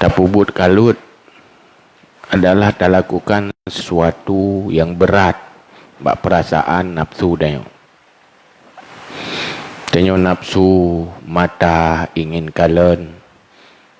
Tapubut kalut adalah lakukan sesuatu yang berat bak perasaan nafsu dayo. Tanyo nafsu mata ingin kalen,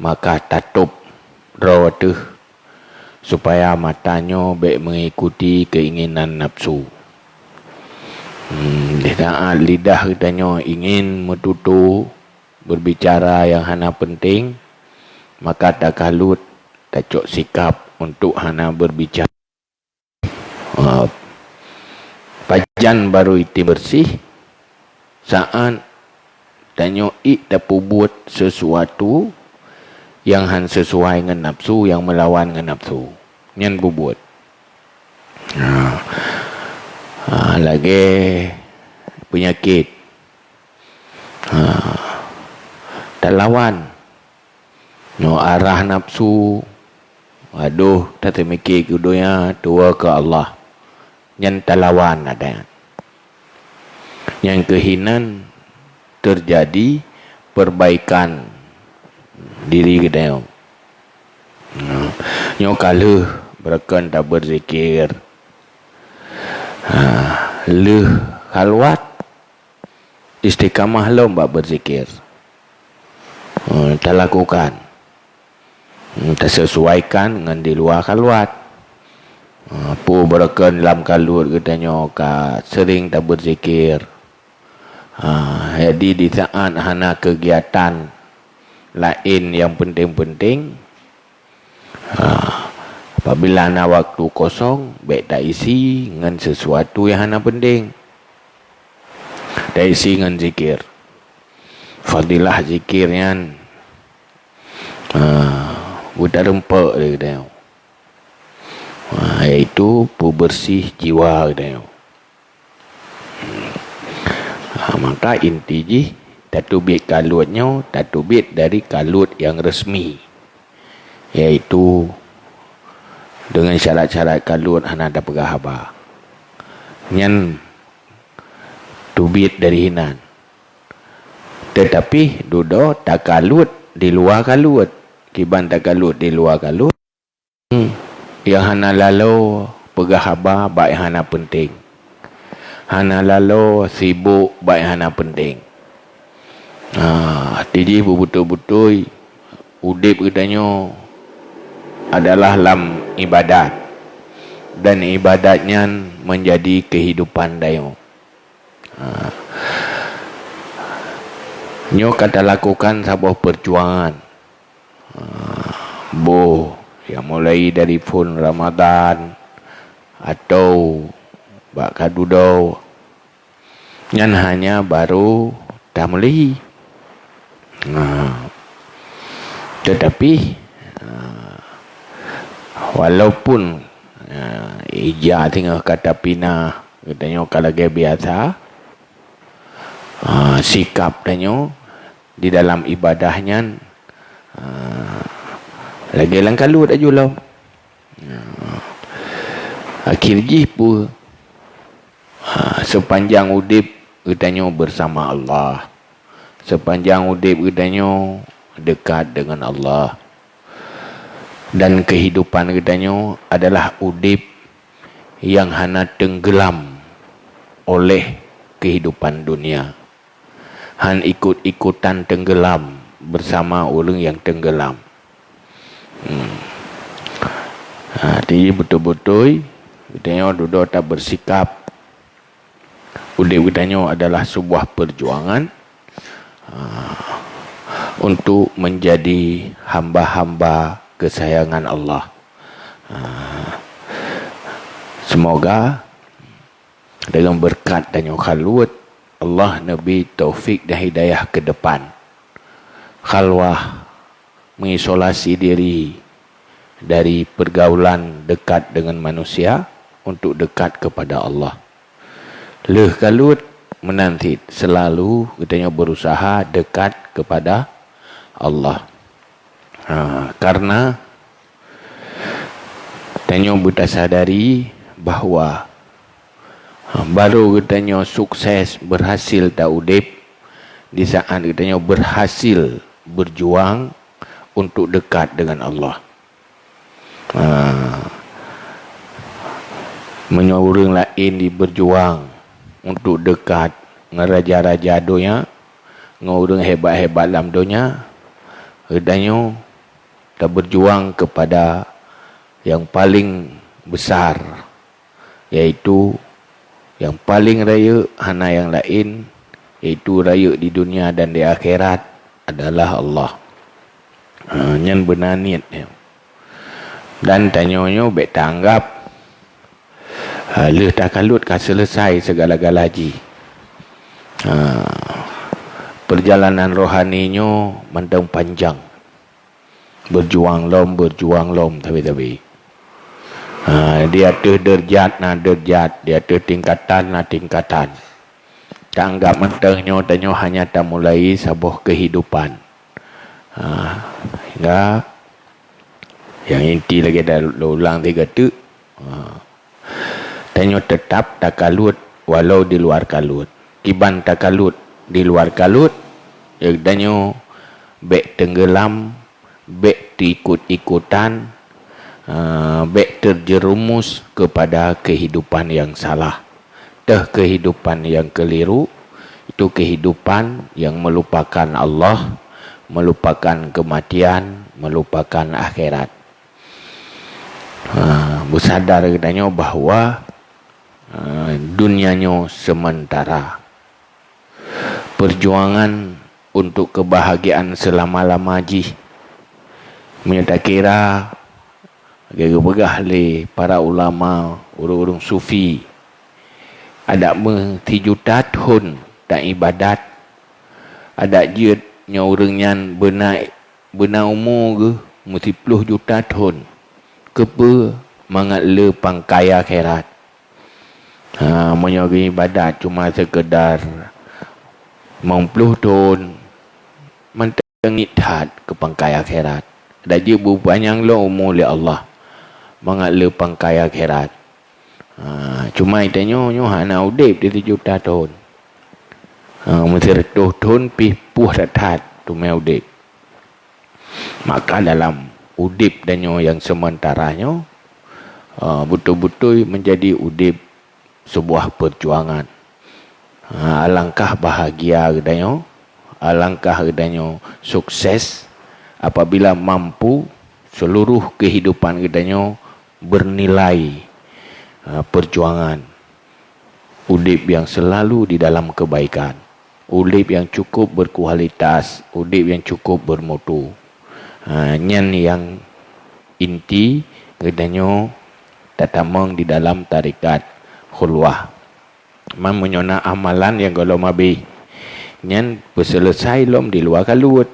maka tatup raw tuh supaya matanyo baik mengikuti keinginan nafsu. Lidah tanyo ingin metutu berbicara yang hana penting, maka tak kalut tak cok sikap untuk hana berbicara. Pajan baru itu bersih saat tanyo tak buat sesuatu yang han sesuai dengan nafsu, yang melawan dengan nafsu. Nyan buat. Lagi penyakit. Tak lawan. No arah nafsu. Aduh, tak termikir kudunya tua ke Allah. Yang tak lawan ada. Yang kehinan terjadi perbaikan diri kita. Nyo kaluh berken tak berzikir. Leh khalwat istiqamah lo mbak berzikir. Tak lakukan. Tak sesuaikan dengan di luar khalwat. Pu berken dalam kalut katanya sering tak berzikir. Jadi di saat hana kegiatan lain yang penting-penting, apabila hana waktu kosong, baik tak isi dengan sesuatu yang hana penting. Tak isi dengan zikir. Fadilah zikirnya budak rempak dia katanya. Iaitu bersih jiwa katanya. Maka inti tatubit kalutnya tatubit dari kalut yang resmi, iaitu dengan syarat-syarat kalut hana ada pegahaba nyan tubit dari hinan. Tetapi dudo tak kalut di luar kalut, kiban tak kalut di luar kalut, yang hana lalu pegahaba baik hana penting, hana lalu sibuk baik hana penting. Jadi betul-betul udip katanya adalah dalam ibadat, dan ibadatnya menjadi kehidupan dayo. Nyo kata lakukan sebuah perjuangan. Yang mulai dari pun Ramadan atau bak kadudo nyan hanya baru dah mulai. Tetapi walaupun ija tinggal kata pina katanya kalau dia biasa, sikap tanya di dalam ibadahnya lagi lang kalut aja lah. Akhirnya pun sepanjang udip katanya bersama Allah, sepanjang udip katanya dekat dengan Allah, dan kehidupan katanya adalah udip yang hana tenggelam oleh kehidupan dunia, han ikut-ikutan tenggelam bersama orang yang tenggelam. Jadi betul-betul katanya duduk tak bersikap. Udip katanya adalah sebuah perjuangan untuk menjadi hamba-hamba kesayangan Allah. Semoga dengan berkat dan khalwat Allah Nabi taufik dan hidayah ke depan. Khalwah mengisolasi diri dari pergaulan dekat dengan manusia untuk dekat kepada Allah. Leh kalut menanti selalu katanya berusaha dekat kepada Allah. Karena tanya buta sadari bahawa baru katanya sukses berhasil tak udip di saat katanya berhasil berjuang untuk dekat dengan Allah. Menyuruh lain di berjuang untuk dekat dengan raja-raja dunia, dengan orang hebat-hebat dalam dunia, hendaknya kita berjuang kepada yang paling besar, iaitu yang paling raya hana yang lain, iaitu raya di dunia dan di akhirat adalah Allah. Yang benar niat dia. Dan tanya-nya baik tanggap leh takalut kan selesai segala-gala haji. Perjalanan rohaninya mandang panjang. Berjuang lom tapi. Dia ada derjat na derjat, dia ada tingkatan na tingkatan. Tak anggap mentangnya tanya hanya tak mulai sebuah kehidupan. Hingga yang inti lagi dah ulang 3 tu. Tanya tetap tak kalut walau di luar kalut. Kiban tak kalut di luar kalut, tanya bek tenggelam, bek ikut-ikutan, bek terjerumus kepada kehidupan yang salah. Kehidupan yang keliru, itu kehidupan yang melupakan Allah, melupakan kematian, melupakan akhirat. Bersadar katanya bahawa dunianya sementara. Perjuangan untuk kebahagiaan selama-lama haji. Tak kira gagah le para ulama, orang-orang sufi ada 3 juta tahun tak ibadat, ada jeutnya orangnya benar umur ke mesti 10 juta tahun kepa mangat le pangkai akhirat. Menyari ibadat cuma sekedar 90 tahun mentengit hat ke pangkai akhirat. Dah je berpanjang lo umur le Allah mangat le pangkai akhirat. Cuma itanya hana udip di 7 juta tahun. Mesti 100 tahun pi puh tat tu mai udip. Maka dalam udip danyo yang sementaranya betul-betul menjadi udip sebuah perjuangan. Alangkah bahagia danyo, alangkah danyo sukses apabila mampu seluruh kehidupan danyo bernilai perjuangan. Udip yang selalu di dalam kebaikan, udip yang cukup berkualitas, udip yang cukup bermutu. Nyan yang inti kedanyo tatamang di dalam tarikat khulwah. Menyona amalan yang kalau mabi nyan selesai lom di luar kalut.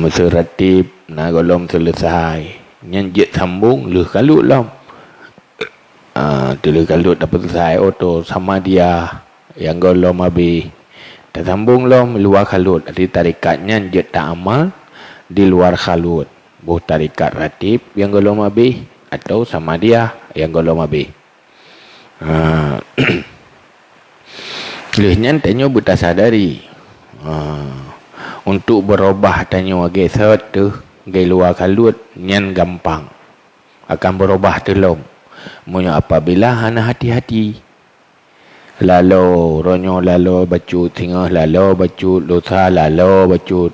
Masa ratib na golom selesai nyan jet sambung leh kalut lom. Dulu kalut dapat selesai auto sama dia yang golom mabi tak sambung lom luar kalut. Di tarikatnya jet tak amal di luar kalut. Buh tarikat ratib yang golom mabi atau sama dia yang golom mabi. Lehnya tanya buta sadari untuk berubah tanya wage satu gai luar kalut nyan gampang akan berubah telom. Monya apabila hana hati-hati lalu ronyo lalu bacut tingah lalu bacut dosa lalu bacut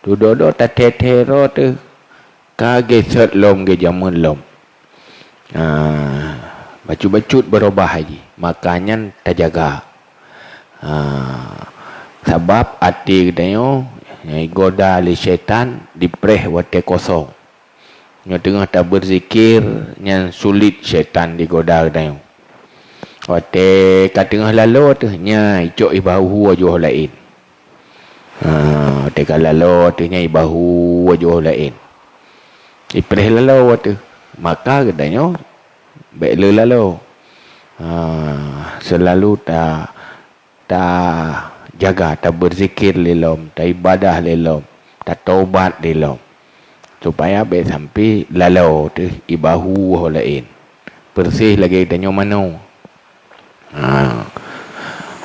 tudodo tatetero tu kage set lom ge jamun lom. Bacut-bacut berubah haji makanya terjaga. Sebab hati katanya goda oleh syaitan dipreh wate kosong. Nya tengah tak berzikir nya sulit syaitan digoda katanya. Wate kat tengah lalu tu nya icok ibahu wajuh lain. Wate kat lalu tu nya ibahu wajuh lain. Dipreh lalu wate maka katanya baik lalu. Selalu tak jaga, tak berzikir lelom, tak ibadah lelom, tak taubat lelom. Supaya baik sampai lalau tu ibahu lain. Bersih lagi tanya mana.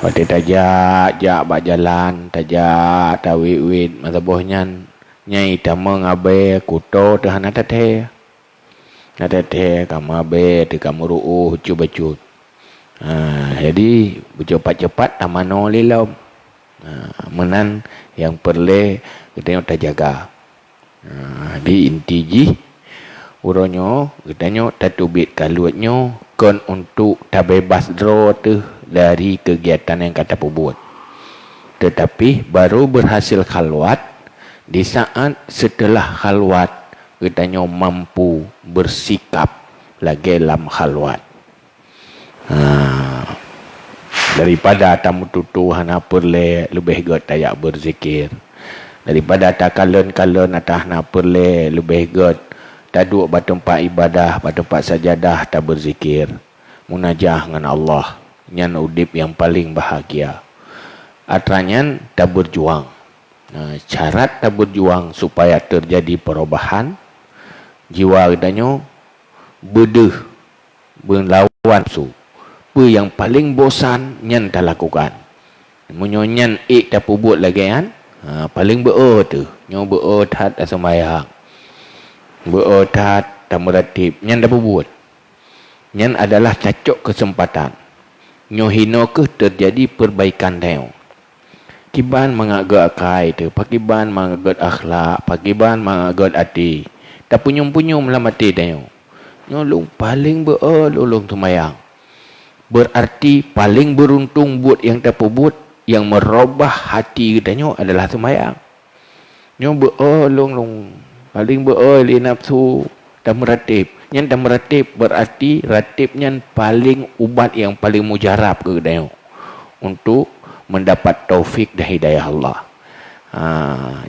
Waktu tajak bak jalan, tajak tawik-wit masa bohnya nyai tama ngabe kuto tahan atate kamu abe tu kamu ruuh cuba-cuba. Jadi cepat-cepat tamano lilam. Menan yang perle kita tak jaga. Di inti ji uronyo katanya tatubit kaluatnyo kon untuk tak bebas draw tu dari kegiatan yang kata buat. Tetapi baru berhasil khalwat di saat setelah khalwat katanya mampu bersikap lagi dalam khalwat. Daripada tamu tutu hana perle lebih god tayak berzikir. Daripada tak kalon-kalon atah hana perle lebih god taduk batempat ibadah, batempat sajadah tak berzikir. Munajah dengan Allah. Nyan udip yang paling bahagia. Atranyan tak berjuang. Syarat tak berjuang supaya terjadi perubahan. Jiwa katanya bedeh berlawan su. Apa yang paling bosan nyan tak lakukan. Menyon tak buat lagi kan. Paling tu. Nyo hat sembahyang. Hat tak meratib. Nyan tak buat. Nyan adalah cacok kesempatan. Nyo hino ke terjadi perbaikan teo. Kiban mengagat akai tu. Pakiban mengagat akhlak. Pakiban mengagat hati. Tak punyum-punyum lah mati teo. Nyo lung paling lulung tumayang. Berarti paling beruntung buat yang tak buat, yang merubah hati katanya adalah sembahyang. Nyo long paling li nafsu tak meratib. Yang tak meratib berarti ratibnya paling ubat yang paling mujarab ke katanya untuk mendapat taufik dan hidayah Allah.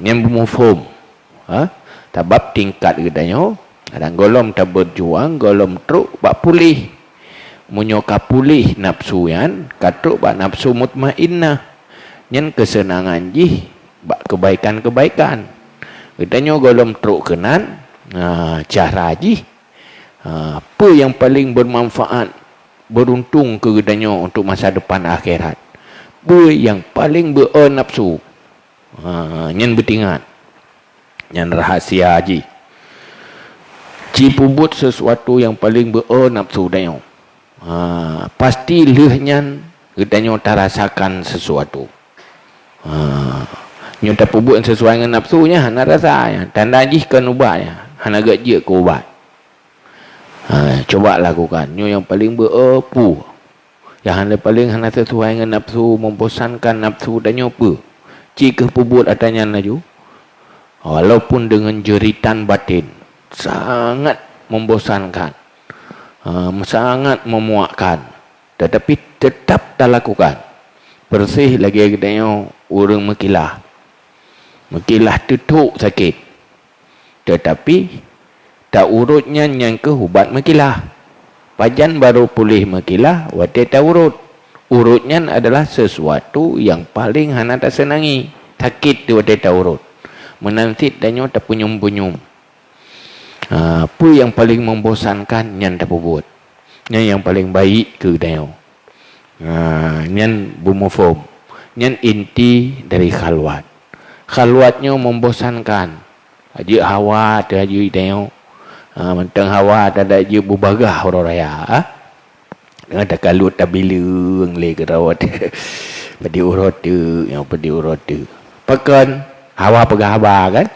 Yang bermufhum. Tabab tingkat katanya ada golom tak berjuang, golom truk bak pulih. Munyoka pulih nafsu yan katruk bak nafsu mutmainnah nyan kesenangan jih bak kebaikan-kebaikan katanya golom truk kenan cara jih apa yang paling bermanfaat beruntung ke katanya untuk masa depan akhirat apa yang paling nafsu nyan betingat nyan rahasia jih cipubut sesuatu yang paling nafsu danyo. Pasti lehnya katanya tak rasakan sesuatu. Nyo tak buat sesuai dengan nafsunya hana rasanya. Tanda jihkan ubatnya. Hana gajik ke ubat. Coba lakukan. Nyo yang paling berpu. Yang hana paling hana sesuai dengan nafsu, membosankan nafsu dan nyo apa? Jika pebut atanya laju. Walaupun dengan jeritan batin. Sangat membosankan. Sangat memuakkan, tetapi tetap tak lakukan. Bersih lagi katanya orang mekilah tutuk sakit, tetapi tak urutnya yang ke ubat mekilah. Pajan baru pulih mekilah, wate tak urutnya adalah sesuatu yang paling hana tak senangi. Sakit tu wate tak urut, menantit danyo tak punyum-punyum. Apa yang paling membosankan nyan tak buat. Nyan yang paling baik ke dayo. Nyan bumufum. Nyan inti dari khalwat. Khalwatnya membosankan. Aja hawa tu aja dayo. Mentang hawa tak ada aja bubagah orang raya. Dengan tak kalut tak bilang le ke rawat. Padi urut tu, yang padi urut tu. Pakan hawa pegah hawa kan?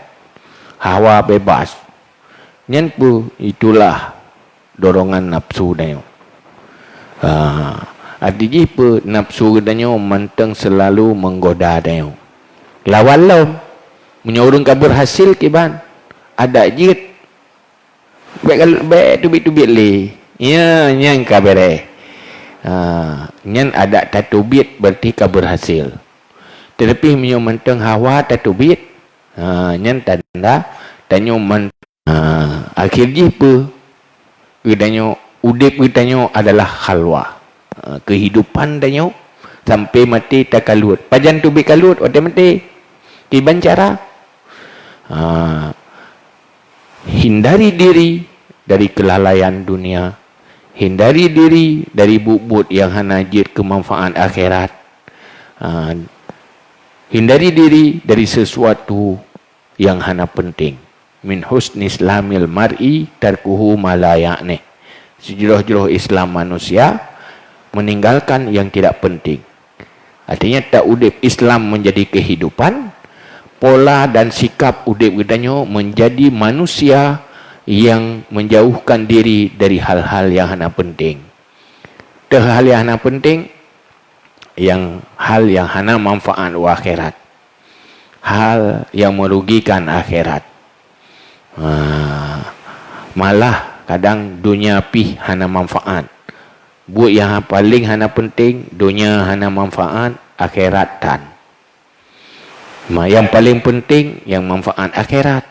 Hawa bebas. Nyan pu itulah dorongan nafsu danyo. Adiji pu nafsu danyo manteng selalu menggoda danyo. Lawan lom menyorong kabur hasil kiban. Ada jit. Baik tubit-tubit le. Ya, nyan kabere. Nyan ada tatubit berarti kabur hasil. Tetapi menyo manteng hawa tatubit. Nyan tanda danyo akhirnya apa? Katanya udip katanya adalah khalwah. Kehidupan danyo sampai mati tak kalut. Pajan tu bi kalut waktu mati. Kiban cara hindari diri dari kelalaian dunia. Hindari diri dari bubut yang hanajir kemanfaat akhirat. Hindari diri dari sesuatu yang hana penting. Min husni islamil mar'i tarkuhu ma la ya'ni. Sejuruh-juruh Islam manusia meninggalkan yang tidak penting. Artinya tak udip Islam menjadi kehidupan, pola dan sikap udip gedanyo menjadi manusia yang menjauhkan diri dari hal-hal yang hana penting. Hal yang hana penting, hal yang hana manfaat wa akhirat. Hal yang merugikan akhirat. Malah kadang dunia pi hana manfaat. Buat yang paling hana penting, dunia hana manfaat, akhirat tan. Yang paling penting, yang manfaat akhirat.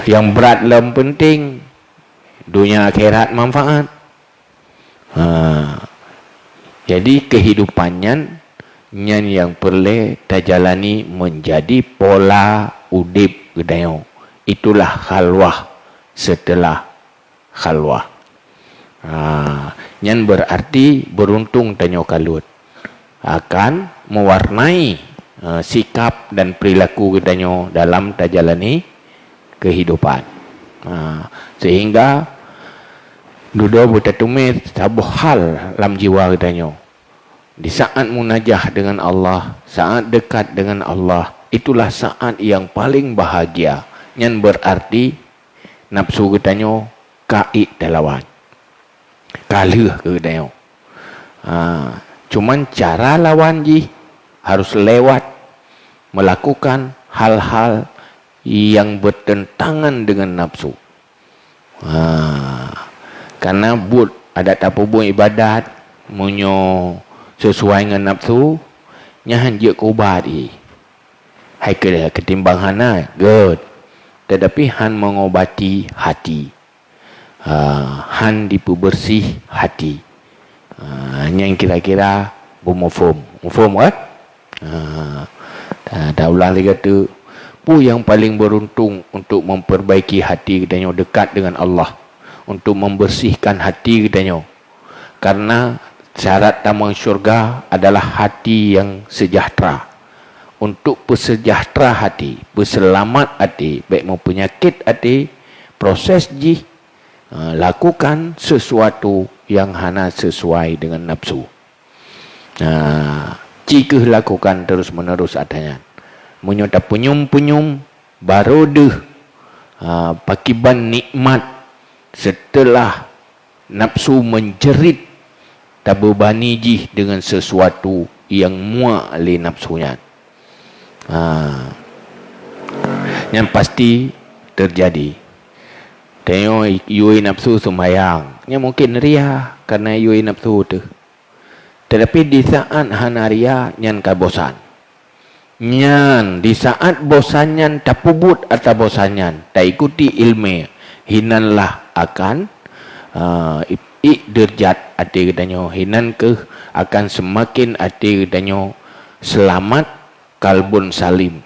Yang berat dalam penting, dunia akhirat manfaat. Jadi kehidupannya yang perlu terjalani menjadi pola udip gedayo. Itulah khalwah setelah khalwah. Yang berarti beruntung tanyo kalut akan mewarnai sikap dan perilaku gedanyo dalam terjalani kehidupan. Sehingga dudo bertetumir sabuh hal dalam jiwa gedanyo. Di saat munajah dengan Allah, saat dekat dengan Allah, itulah saat yang paling bahagia. Yang berarti nafsu gedanyo kaik dalawan. Kaluh gedanyo. Cuman cara lawan ji harus lewat melakukan hal-hal yang bertentangan dengan nafsu. Karena but ada tapubung ibadat munyo sesuai dengan nafsu nyahan je kubat hai ketimbang hana good. Tetapi han mengobati hati. Han dipebersih hati. Yang kira-kira bermufum. Mufum kan? Dah ulang lagi kata, pu yang paling beruntung untuk memperbaiki hati kedanyo dekat dengan Allah. Untuk membersihkan hati kedanyo. Karena syarat tamu syurga adalah hati yang sejahtera. Untuk bersejahtera hati, berselamat hati, baik mau penyakit hati, proses ji lakukan sesuatu yang hana sesuai dengan nafsu. Jika lakukan terus menerus adanya, menyota punyum-punyum baru deh pakiban nikmat setelah nafsu menjerit tabubani ji dengan sesuatu yang muak li nafsunya. Yang pasti terjadi. Tengok yui nafsu sembayang. Yang mungkin ria karena yui nafsu tu. Tetapi di saat hana ria nyan kabosan. Nyan di saat bosannya tak pubut atau bosannya tak ikuti ilmu, hinanlah akan derjat hati kedanyo, hinan ke akan semakin hati kedanyo selamat kalbun salim.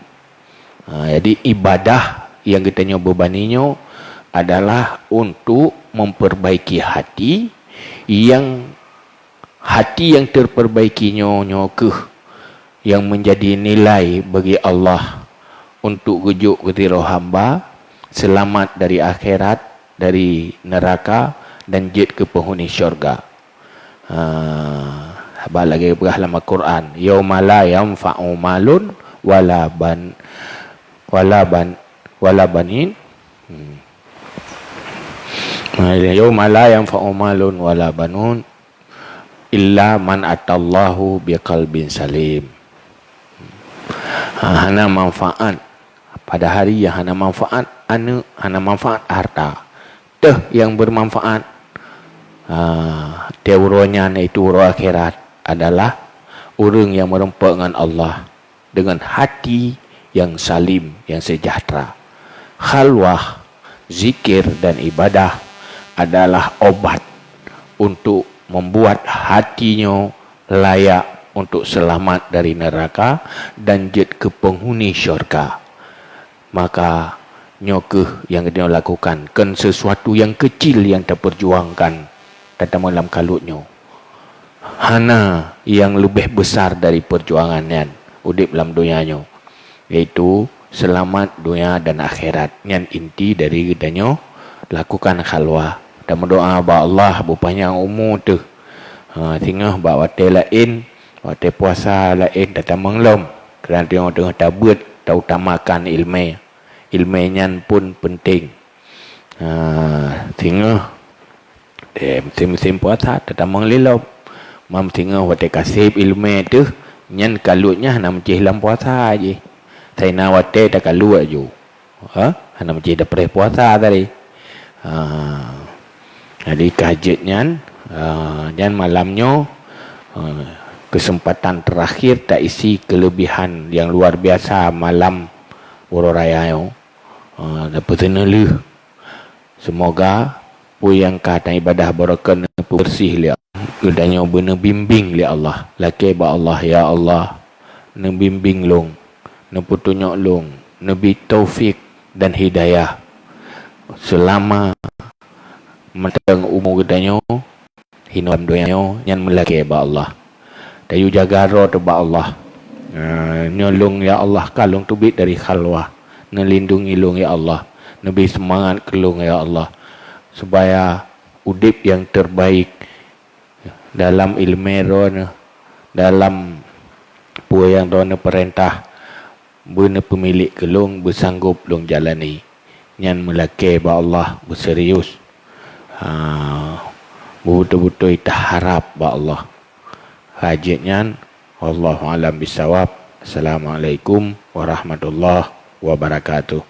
Jadi ibadah yang kita bebaninyo adalah untuk memperbaiki hati yang terperbaikinya yang menjadi nilai bagi Allah untuk gujuk ketiro hamba selamat dari akhirat, dari neraka dan jid ke penghuni syurga. Abah lagi berahlam Al-Quran, yauma la yanfa'u malun wala banin. Yauma la yanfa'u malun wala banun illa man atallahu biqalbin salim. Hana manfaat pada hari yang hana manfaat hana manfaat harta. Teh yang bermanfaat teorinya itu roh akhirat adalah orang yang merempak dengan Allah dengan hati yang salim, yang sejahtera. Khalwah, zikir dan ibadah adalah obat untuk membuat hatinya layak untuk selamat dari neraka dan jid ke penghuni syurga. Maka nyokeh yang dia lakukan kan sesuatu yang kecil yang terperjuangkan datang dalam kalutnya. Hana yang lebih besar dari perjuangannya udip dalam dunianya, yaitu selamat dunia dan akhirat. Yang inti dari gedanyo lakukan khalwah dan berdoa ba Allah berpanjang umur tu. Tengah ba wate lain, wate puasa lain datang menglom. Kerana tengah tabut tak utamakan ilmu. Ilmunya pun penting. Tengah musim-musim puasa datang menglom. Mam tengah wate kasih ilmu tu, nyan kalutnya hana mencih dalam puasa je. Saya nak wate tak kalut je. Hana mencih dah pre puasa tadi. Jadi kahajatnya dan malamnya kesempatan terakhir tak isi kelebihan yang luar biasa malam Ururaya yo. Dapat tenelu. Semoga yang kata ibadah barakan bersih lihat. Kedanya benar bimbing li Allah. Laki ba Allah ya Allah. Ne bimbing long. Ne petunjuk long. Nabi taufik dan hidayah. Selama matang umur kedanya hinam doyanyo nyan melaki ba Allah. Dayu jaga roh tu ba Allah. Nyolong ya Allah kalung tubik dari khalwah. Nelindungi long ya Allah. Nabi semangat kelong ya Allah. Supaya udip yang terbaik dalam ilmu roh, dalam puan yang roh perintah benar pemilik kelong bersanggup long jalani. Nyan melaki ba Allah berserius. Betul-betul kita harap ba Allah. Hajatnya wallahu alam bisawab. Assalamualaikum warahmatullahi wabarakatuh.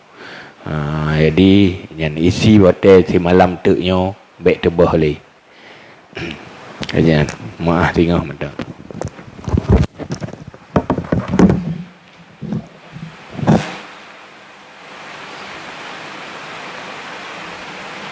Jadi yang isi waktu si malam tu nyo baik tebah le. Ajan maaf tengok mentang.